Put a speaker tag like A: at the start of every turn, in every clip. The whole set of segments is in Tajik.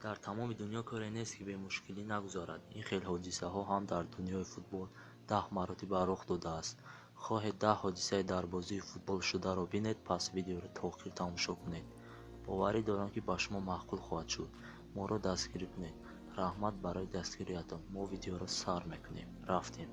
A: дар тамоми дунё коре нест ки бемушкилӣ нагузарад. Ин хел ҳодисаҳо ҳам дар дунёи футбол 10 маротиба рух додааст. Хоҳед 10 ҳодисаи дар бозии футбол шударо бинед, пас видеоро та охир тамошо кунед. боварӣ дорам ки ба шумо маъқул хоҳад шуд. моро дастгирӣ кунед. раҳмат барои дастгириятон. мо видеоро сар мекунем. рафтем.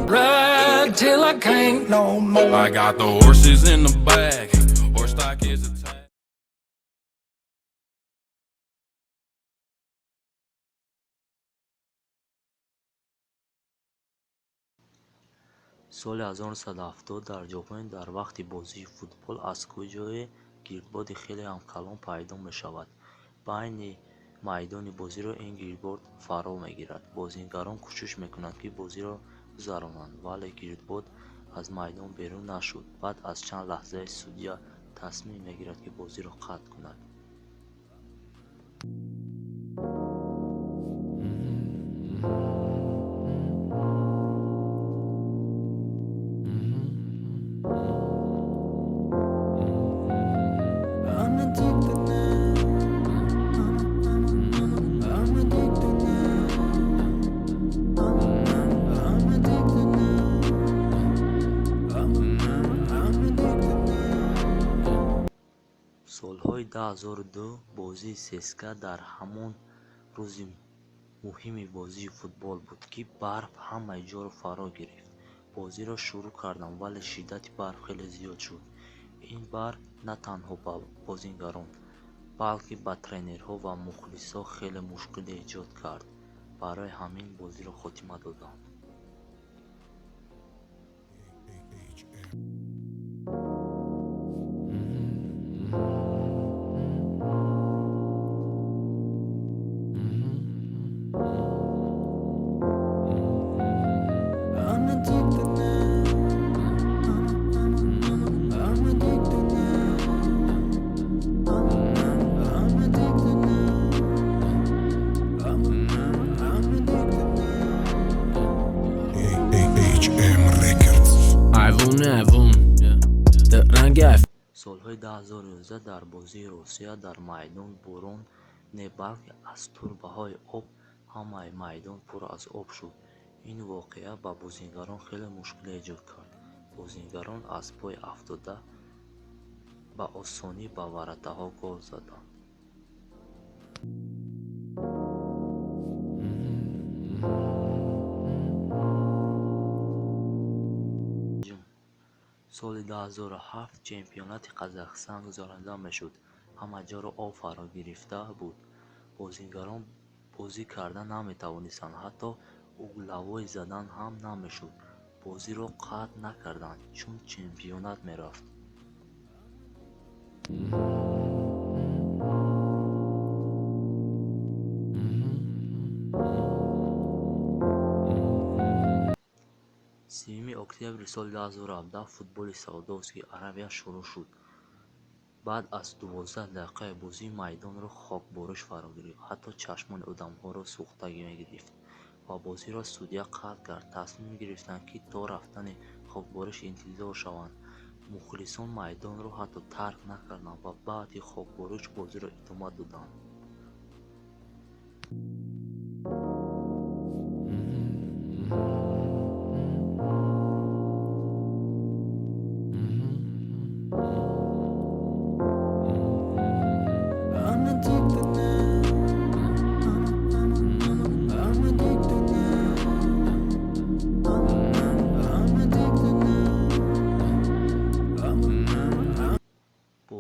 B: Ride till I can't no more. I got the horses in the back. Horse stock is attached.
A: соли 1970 дар ҷопон дар вақти бозии футбол аз куҷое гирдбоди хелеам калон пайдо мешавад. байни майдони бозиро ин гирдбод фаро мегирад. бозигарон кӯшиш мекунанд ки бозиро гузаронанд, вале гирдбод аз майдон берун нашуд. баъд аз чанд лаҳзае судя тасмим мегирад ки бозиро қатъ кунад. солҳои 2002 бозии сеска дар ҳамон рӯзи муҳими бозии футбол буд ки барф ҳамаи ҷоро фаро гирифт. бозиро шурӯъ карданд, вале шиддати барф хеле зиёд шуд. ин барф на танҳо ба бозигарон, балки ба тренерҳо ва мухлисҳо хеле мушкилӣ эҷод кард. барои ҳамин бозиро хотима доданд. солҳои 2011 дар бозии русия дар майдон бурон не балки аз турбаҳои об ҳамаи майдон пур аз об шуд. ин воқеа ба бозигарон хеле мушкилӣ эҷод кард. бозигарон аз пои афтода ба осонӣ ба варатаҳо гол заданд. соли 2007 чемпионати қазахстон гузаронида мешуд. ҳама ҷоро об фаро гирифта буд. бозигарон бозӣ карда наметавонистанд, ҳатто углавой задан ҳам намешуд. бозиро қатъ накарданд, чун чемпионат мерафт. октябри соли 2017 футболи саудовскии аравия шурӯъ шуд. баъд аз 12 дақиқаи бозӣ майдонро хокбориш фаро гирифт. ҳатто чашмони одамҳоро сӯхтагӣ мегирифт ва бозиро судя қатъ кард. тасмим гирифтанд ки то рафтани хокбориш интизор шаванд. мухлисон майдонро ҳатто тарк накарданд ва баъди хокбориш бозиро идома доданд.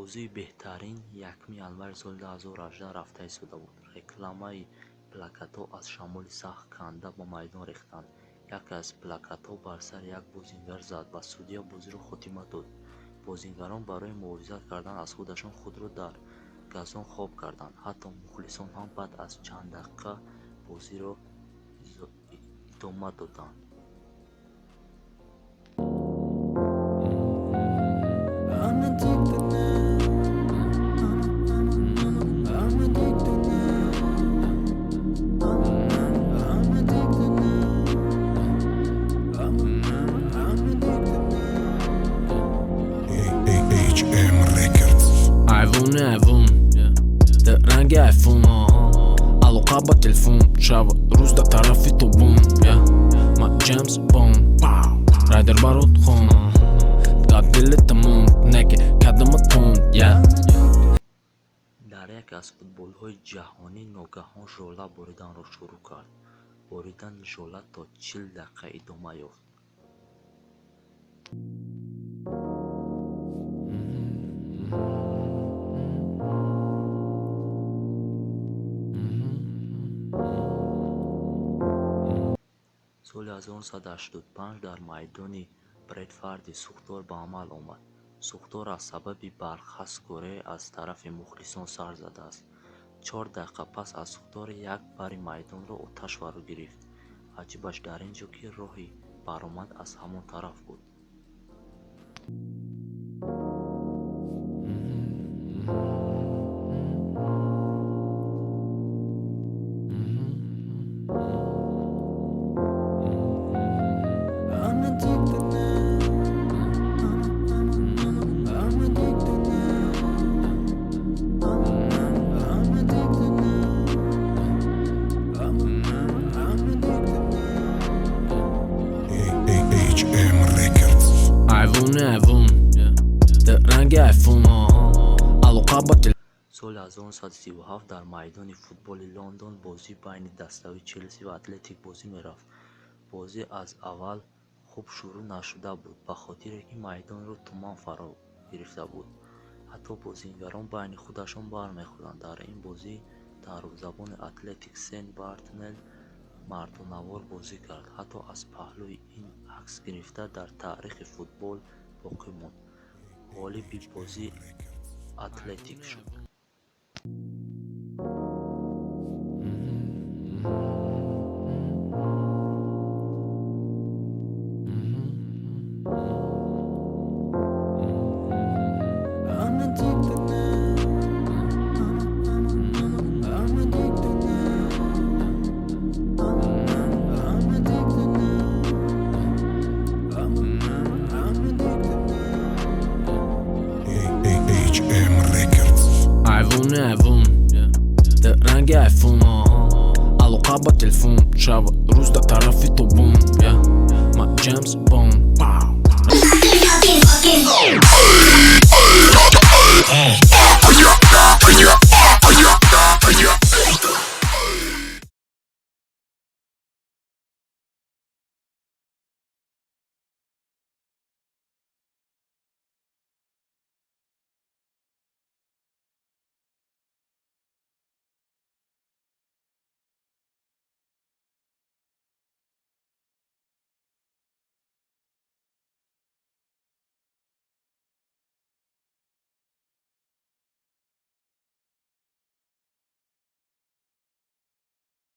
A: бозии беҳтарин 1 январи соли 2018 рафта истода буд. рекламаи плакатҳо аз шамоли сахт канда ба майдон рехтанд. яке аз плакатҳо бар сар як бозигар зад ва судя бозиро хотима дод. бозигарон барои муҳофизат кардан аз худро дар газон хоб карданд. ҳатто мухлисон ҳам баъд аз чанд дақиқа бозиро идома доданд.
C: HM Records.
B: айвон در رنگ آیفون علاقه با تلفن شب روز در طرفی تو بوم ما جیمز بوند رایدر برات خون داد دلت موند نکه کدم توند
A: дар яке аз футболҳои ҷаҳонӣ ногаҳон жола бориданро шурӯъ кард. Боридан жола то 40 дақиқа идома ёфт. соли 1985 дар майдони бредфорди сӯхтор ба амал омад. сӯхтор аз сабаби бархаст кӯрӣ аз тарафи мухлисон сар задааст. 4 дақиқа пас аз сӯхтор як бари майдонро оташ фаро гирифт. аҷибаш дар ин ҷо ки роҳи баромад аз ҳамон тараф буд.
C: HM Records.
B: айвон در رنگ آیفون علاقه با تلفن
A: соли 1937 дар майдони футболи лондон бозӣ байни дастави челси ва атлетик бозӣ мерафт. бозӣ аз аввал хуб шурӯъ нашуда буд, ба хотире ки майдонро туман фаро гирифта буд. ҳатто бозигарон байни худашон бармехӯрданд. дар ин бозӣ дарвозабони атлетик сен бартнелл мардонавор бозӣ кард. ҳатто аз паҳлӯи ин акс гирифта дар таърихи футбол боқӣ монд. ғолиби бозӣ атлетик шуд.
C: HM Records.
B: айвон در رنگ آیفون علاقه با تلفن شب روز در طرف